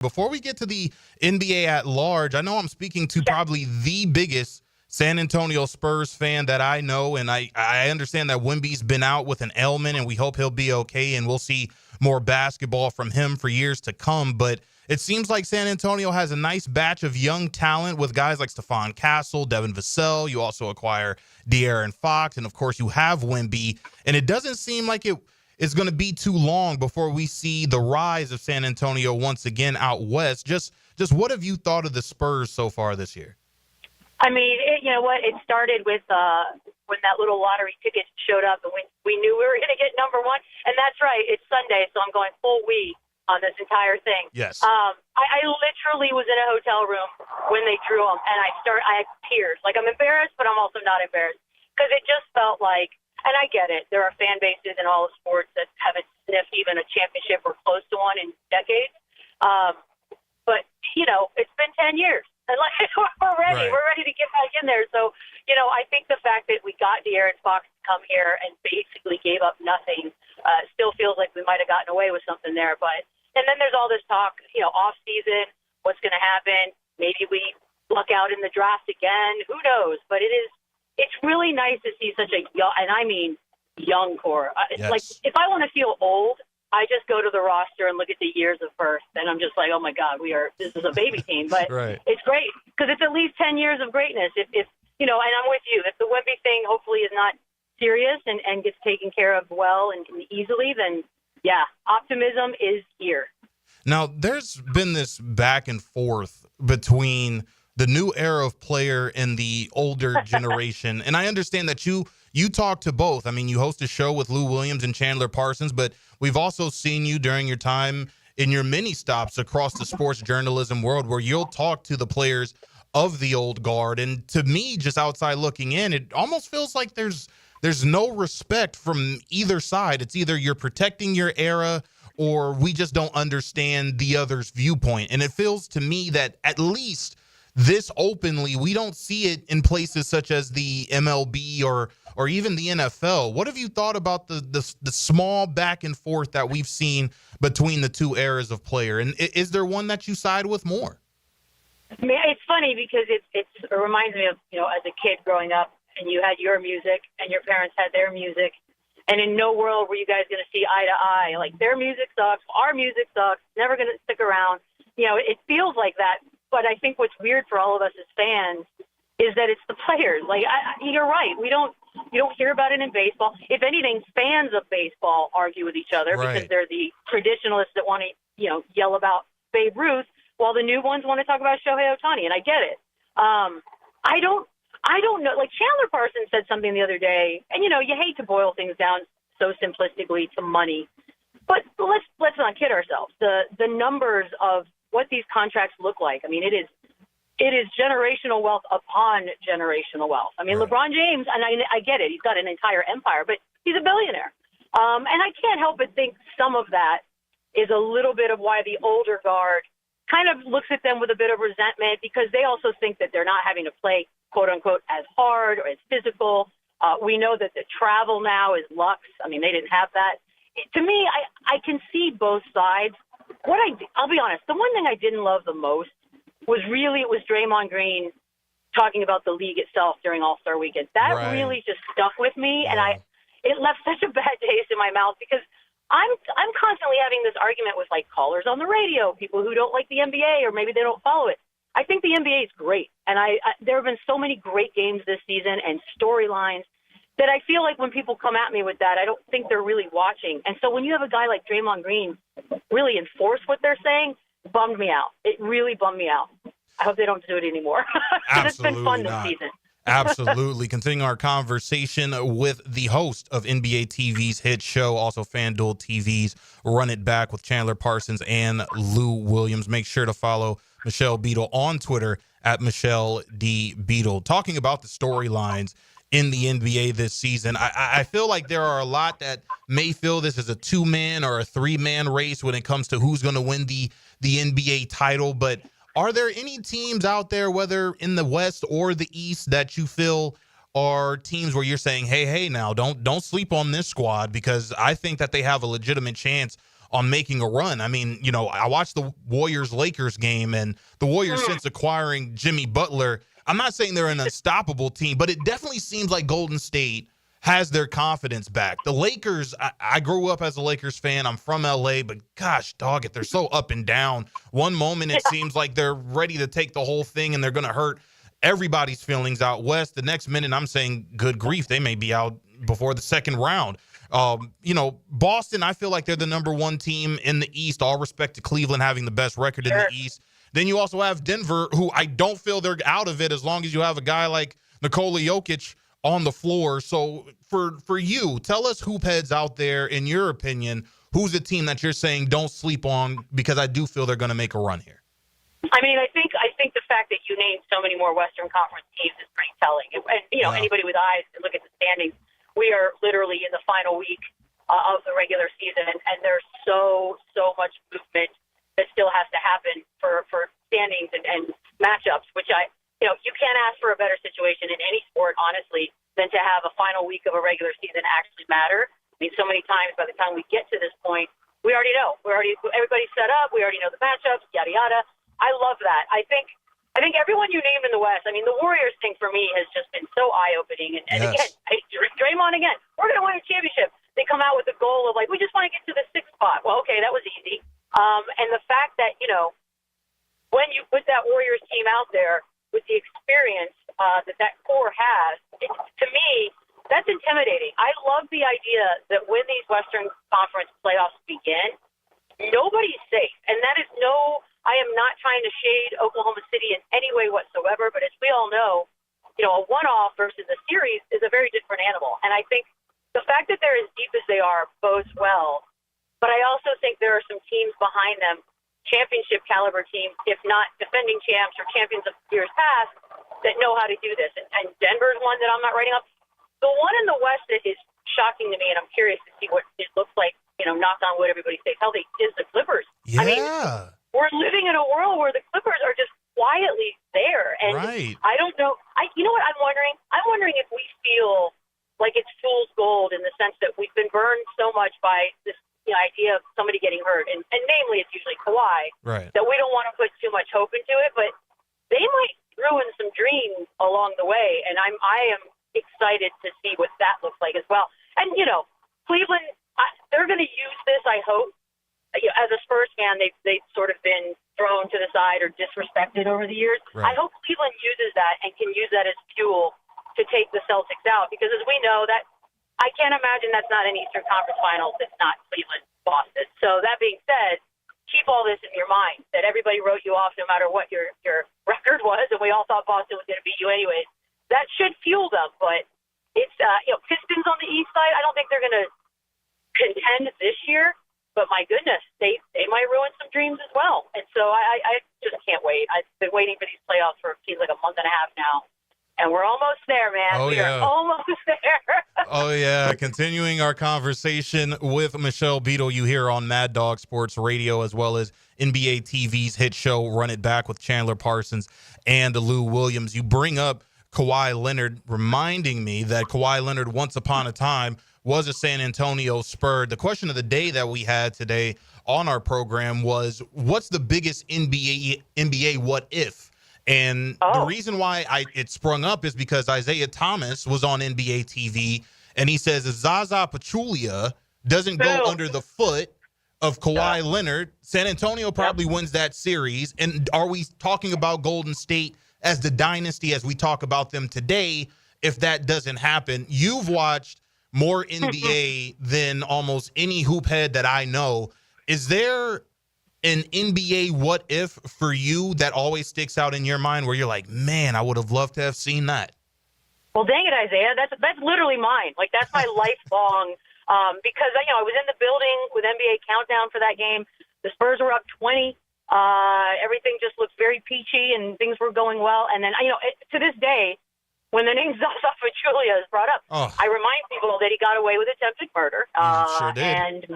Before we get to the NBA at large, I know I'm speaking to probably the biggest San Antonio Spurs fan that I know, and I understand that Wemby's been out with an ailment, and we hope he'll be okay, and we'll see more basketball from him for years to come. But it seems like San Antonio has a nice batch of young talent with guys like Stephon Castle, Devin Vassell. You also acquire De'Aaron Fox, and, of course, you have Wemby. And it doesn't seem like it is going to be too long before we see the rise of San Antonio once again out west. Just what have you thought of the Spurs so far this year? I mean, you know what? It started with when that little lottery ticket showed up, and we knew we were going to get number one. And that's right. It's Sunday, so I'm going full we on this entire thing. Yes. I literally was in a hotel room when they drew them, and I had tears. Like, I'm embarrassed, but I'm also not embarrassed because it just felt like, and I get it, there are fan bases in all the sports that haven't sniffed even a championship or close to one in decades. But, you know, it's been 10 years. And like, we're ready. Right. We're ready to get back in there. So, you know, I think the fact that we got De'Aaron Fox to come here and basically gave up nothing still feels like we might have gotten away with something there. But and then there's all this talk, you know, off season, what's going to happen? Maybe we luck out in the draft again. Who knows? But it's really nice to see such a young, and I mean young core. Yes. Like, if I want to feel old, I just go to the roster and look at the years of birth, and I'm just like, oh my God, this is a baby team. But right. It's great because it's at least 10 years of greatness. If you know, and I'm with you. If the Wemby thing hopefully is not serious and gets taken care of well and easily, then yeah, optimism is here. Now, there's been this back and forth between the new era of player and the older generation, and I understand that you talk to both. I mean, you host a show with Lou Williams and Chandler Parsons, but we've also seen you during your time in your mini stops across the sports journalism world where you'll talk to the players of the old guard. And to me, just outside looking in, it almost feels like there's no respect from either side. It's either you're protecting your era or we just don't understand the other's viewpoint. And it feels to me that at least this openly, we don't see it in places such as the MLB or even the NFL. What have you thought about the small back and forth that we've seen between the two eras of player? And is there one that you side with more? I mean, it's funny because it reminds me of, you know, as a kid growing up, and you had your music and your parents had their music, and in no world were you guys going to see eye to eye. Like, their music sucks, our music sucks, never going to stick around. You know, it feels like that. But I think what's weird for all of us as fans is that it's the players. Like, you're right. You don't hear about it in baseball. If anything, fans of baseball argue with each other because they're the traditionalists that want to, you know, yell about Babe Ruth, while the new ones want to talk about Shohei Ohtani, and I get it. I don't know. Like, Chandler Parsons said something the other day, and, you know, you hate to boil things down so simplistically to money, but let's not kid ourselves. The numbers of what these contracts look like. I mean, it is generational wealth upon generational wealth. I mean, right. LeBron James, and I get it, he's got an entire empire, but he's a billionaire. And I can't help but think some of that is a little bit of why the older guard kind of looks at them with a bit of resentment, because they also think that they're not having to play, quote unquote, as hard or as physical. We know that the travel now is luxe. I mean, they didn't have that. To me, I can see both sides. I'll be honest, the one thing I didn't love the most was Draymond Green talking about the league itself during All-Star Weekend. That really just stuck with me, and it left such a bad taste in my mouth because I'm constantly having this argument with, like, callers on the radio, people who don't like the NBA or maybe they don't follow it. I think the NBA is great, and there have been so many great games this season and storylines that I feel like when people come at me with that, I don't think they're really watching. And so when you have a guy like Draymond Green really enforce what they're saying, it bummed me out. It really bummed me out. I hope they don't do it anymore. It's been fun this season. Absolutely. Continuing our conversation with the host of NBA TV's hit show, also FanDuel TV's Run It Back with Chandler Parsons and Lou Williams. Make sure to follow Michelle Beadle on Twitter at Michelle D. Beadle. Talking about the storylines in the NBA this season, I feel like there are a lot that may feel this is a two-man or a three-man race when it comes to who's going to win the NBA title. But are there any teams out there, whether in the West or the East, that you feel are teams where you're saying, hey, now, don't sleep on this squad, because I think that they have a legitimate chance on making a run. I mean, you know, I watched the Warriors-Lakers game, and the Warriors, since acquiring Jimmy Butler, I'm not saying they're an unstoppable team, but it definitely seems like Golden State has their confidence back. The Lakers, I grew up as a Lakers fan. I'm from LA, but gosh, dog it, they're so up and down. One moment it seems like they're ready to take the whole thing and they're going to hurt everybody's feelings out west. The next minute I'm saying, good grief, they may be out before the second round. You know, Boston, I feel like they're the number one team in the East, all respect to Cleveland having the best record in the East. Then you also have Denver, who I don't feel they're out of it as long as you have a guy like Nikola Jokic on the floor. So for you, tell us, hoop heads out there, in your opinion, who's a team that you're saying don't sleep on, because I do feel they're going to make a run here. I mean, I think the fact that you named so many more Western Conference teams is pretty telling. And you know, anybody with eyes can look at the standings. We are literally in the final week of the regular season, and there's so much movement that still has to happen for standings and matchups, which you can't ask for a better situation in any sport, honestly, than to have a final week of a regular season actually matter. I mean, so many times by the time we get to this point, we already know. Everybody's set up. We already know the matchups, yada, yada. I love that. I think everyone you named in the West, I mean, the Warriors thing for me has just been so eye-opening. And again, Draymond again, we're going to win a championship. They come out with the goal of, like, we just want to get to the sixth spot. Well, okay, that was easy. And the fact that, you know, when you put that Warriors team out there with the experience that core has, to me, that's intimidating. I love the idea that when these Western Conference playoffs begin, nobody's safe. And that is I am not trying to shade Oklahoma City in any way whatsoever, but as we all know, you know, a one-off versus a series is a very different animal. And I think the fact that they're as deep as they are bodes well, but I also think there are some teams behind them, championship caliber teams, if not defending champs or champions of years past, that know how to do this. And Denver's one that I'm not writing up. The one in the West that is shocking to me, and I'm curious to see what it looks like, you know, knock on wood, everybody stays healthy, is the Clippers. Yeah. I mean, we're living in a world where the Clippers are just quietly there. And I don't know. You know what I'm wondering? I'm wondering if we feel like it's fool's gold in the sense that we've been burned so much by this idea of somebody getting hurt. And namely, it's usually Kawhi. Right. That we don't want to put too much hope into it. But they might ruin some dreams along the way. And I am excited to see what that looks like as well. And, you know, Cleveland, they're going to use this, I hope. As a Spurs fan, they've sort of been thrown to the side or disrespected over the years. Right. I hope Cleveland uses that and can use that as fuel to take the Celtics out, because as we know, that I can't imagine that's not an Eastern Conference Finals. It's not Cleveland, Boston. So that being said, keep all this in your mind, that everybody wrote you off no matter what your record was, and we all thought Boston was going to beat you anyways. That should fuel them, but it's Pistons on the East side. I don't think they're going to contend this year. But my goodness, they might ruin some dreams as well. And so I just can't wait. I've been waiting for these playoffs for it seems like a month and a half now. And we're almost there, man. We are almost there. Oh, yeah. Continuing our conversation with Michelle Beadle, you hear on Mad Dog Sports Radio, as well as NBA TV's hit show Run It Back with Chandler Parsons and Lou Williams. You bring up Kawhi Leonard, reminding me that Kawhi Leonard once upon a time was a San Antonio Spur. The question of the day that we had today on our program was, what's the biggest NBA what if? And the reason why it sprung up is because Isaiah Thomas was on NBA TV, and he says if Zaza Pachulia doesn't go under the foot of Kawhi Leonard, San Antonio probably wins that series. And are we talking about Golden State as the dynasty as we talk about them today if that doesn't happen? You've watched more NBA than almost any hoop head that I know. Is there an NBA what if for you that always sticks out in your mind where you're like, man, I would have loved to have seen that? Well, dang it, Isaiah. That's literally mine. Like, that's my lifelong because, I was in the building with NBA Countdown for that game. The Spurs were up 20. Everything just looked very peachy and things were going well. And then, to this day, when the name Zaza Pachulia is brought up, I remind people that he got away with attempted murder. Sure did. And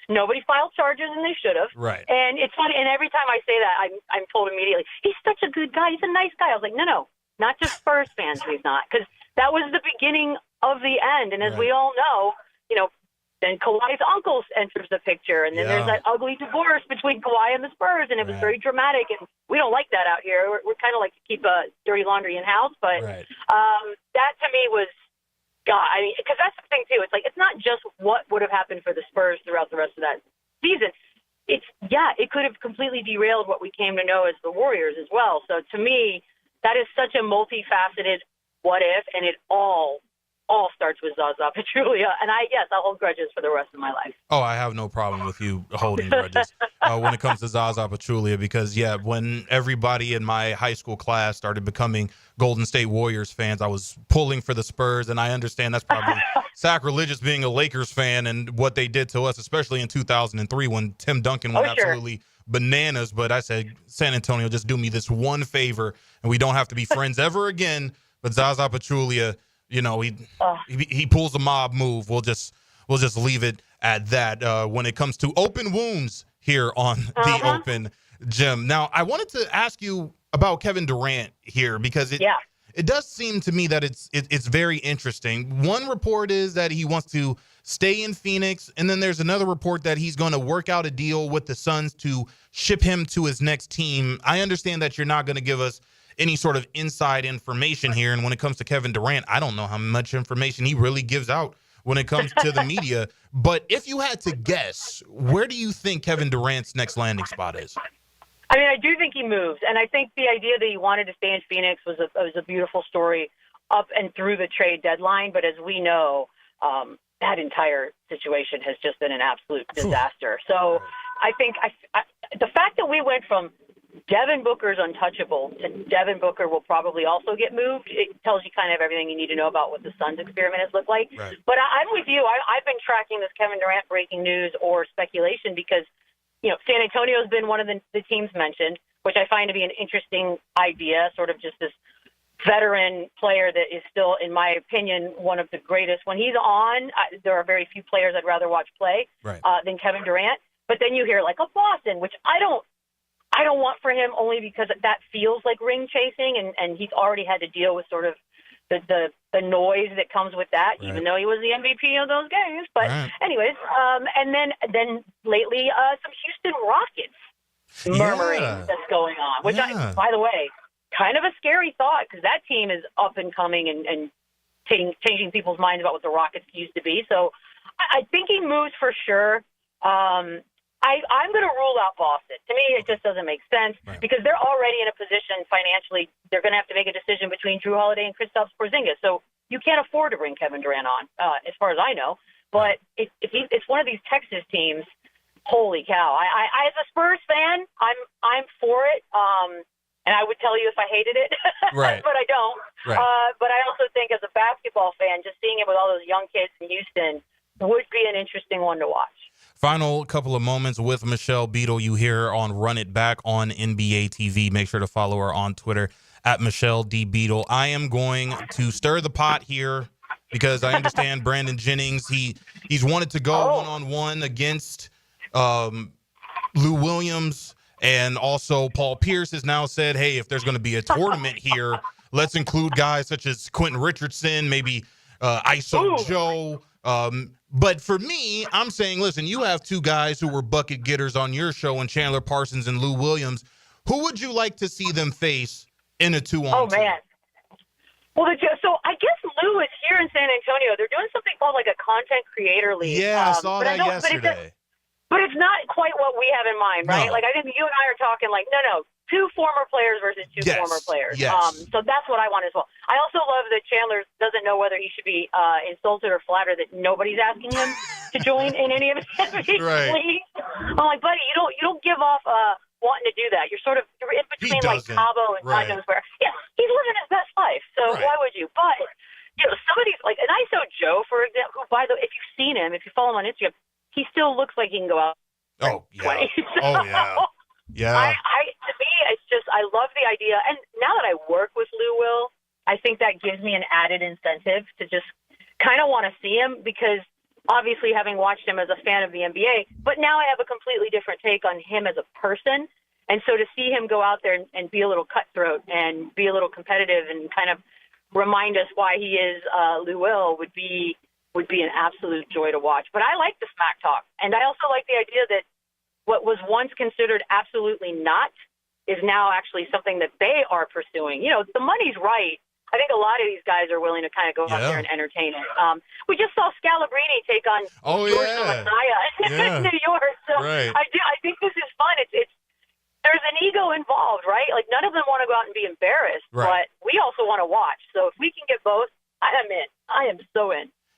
nobody filed charges, and they should have. Right. And it's funny. And every time I say that, I'm told immediately, he's such a good guy. He's a nice guy. I was like, no, not just Spurs fans. He's not, because that was the beginning of the end. And as we all know, then Kawhi's uncle enters the picture, and then there's that ugly divorce between Kawhi and the Spurs, and it was very dramatic, and we don't like that out here. We're kind of like to keep dirty laundry in-house, but that to me was, God, I mean, because that's the thing, too. It's like, it's not just what would have happened for the Spurs throughout the rest of that season. It could have completely derailed what we came to know as the Warriors as well. So to me, that is such a multifaceted what if, and it all starts with Zaza Pachulia, and I'll hold grudges for the rest of my life. Oh, I have no problem with you holding grudges when it comes to Zaza Pachulia, because when everybody in my high school class started becoming Golden State Warriors fans, I was pulling for the Spurs, and I understand that's probably sacrilegious being a Lakers fan and what they did to us, especially in 2003 when Tim Duncan went absolutely bananas. But I said, San Antonio, just do me this one favor, and we don't have to be friends ever again. But Zaza Pachulia, he pulls a mob move. We'll just leave it at that when it comes to open wounds here on the Open Gym. Now, I wanted to ask you about Kevin Durant here, because it does seem to me that it's very interesting. One report is that he wants to stay in Phoenix, and then there's another report that he's going to work out a deal with the Suns to ship him to his next team. I understand that you're not going to give us any sort of inside information here. And when it comes to Kevin Durant, I don't know how much information he really gives out when it comes to the media. But if you had to guess, where do you think Kevin Durant's next landing spot is? I mean, I do think he moves. And I think the idea that he wanted to stay in Phoenix was a beautiful story up and through the trade deadline. But as we know, that entire situation has just been an absolute disaster. So I think the fact that we went from Devin Booker's untouchable to Devin Booker will probably also get moved, it tells you kind of everything you need to know about what the Suns experiment has looked like. Right. But I'm with you. I've been tracking this Kevin Durant breaking news or speculation because, San Antonio has been one of the teams mentioned, which I find to be an interesting idea, sort of just this veteran player that is still, in my opinion, one of the greatest. When he's on, there are very few players I'd rather watch play than Kevin Durant. But then you hear like a Boston, which I don't want for him, only because that feels like ring chasing, and he's already had to deal with sort of the noise that comes with that, even though he was the MVP of those games. But anyways, and then lately some Houston Rockets murmuring that's going on, which by the way, kind of a scary thought, because that team is up and coming and changing people's minds about what the Rockets used to be. So I think he moves for sure. I'm going to rule out Boston. To me, it just doesn't make sense because they're already in a position financially. They're going to have to make a decision between Drew Holiday and Kristaps Porzingis. So you can't afford to bring Kevin Durant on, as far as I know. But if it's one of these Texas teams, holy cow! I as a Spurs fan, I'm for it. And I would tell you if I hated it, but I don't. But I also think as a basketball fan, just seeing it with all those young kids in Houston would be an interesting one to watch. Final couple of moments with Michelle Beadle. You hear on Run It Back on NBA TV. Make sure to follow her on Twitter at Michelle D. Beadle. I am going to stir the pot here because I understand Brandon Jennings. He's wanted to go one-on-one against Lou Williams, and also Paul Pierce has now said, hey, if there's going to be a tournament here, let's include guys such as Quentin Richardson, maybe ISO Joe. But for me, I'm saying, listen, you have two guys who were bucket getters on your show, and Chandler Parsons and Lou Williams. Who would you like to see them face in a 2-on-2? Oh, man. Well, so I guess Lou is here in San Antonio. They're doing something called like a content creator league. Yeah, I saw that yesterday. But it's not quite what we have in mind, right? No. Like, I think you and I are talking like, no, two former players versus two former players. Yes. So that's what I want as well. I also love that Chandler doesn't know whether he should be insulted or flattered that nobody's asking him to join in any of his leagues. I'm like, buddy, you don't give off wanting to do that. You're in between like Cabo and God knows where. Yeah, he's living his best life. So why would you? But some of these, like an ISO Joe, for example, who, by the way, if you've seen him, if you follow him on Instagram, he still looks like he can go out. Oh, yeah. 20. Yeah. To me, it's just, I love the idea. And now that I work with Lou Will, I think that gives me an added incentive to just kind of want to see him, because obviously having watched him as a fan of the NBA, but now I have a completely different take on him as a person. And so to see him go out there and be a little cutthroat and be a little competitive and kind of remind us why he is Lou Will would be would be an absolute joy to watch. But I like the smack talk. And I also like the idea that what was once considered absolutely not is now actually something that they are pursuing. You know, the money's right. I think a lot of these guys are willing to kind of go out there and entertain it. We just saw Scalabrini take on George the Messiah in New York. So I think this is fun. It's there's an ego involved, right? Like, none of them want to go out and be embarrassed, but we also want to watch. So if we can get both, I am in. I am so in.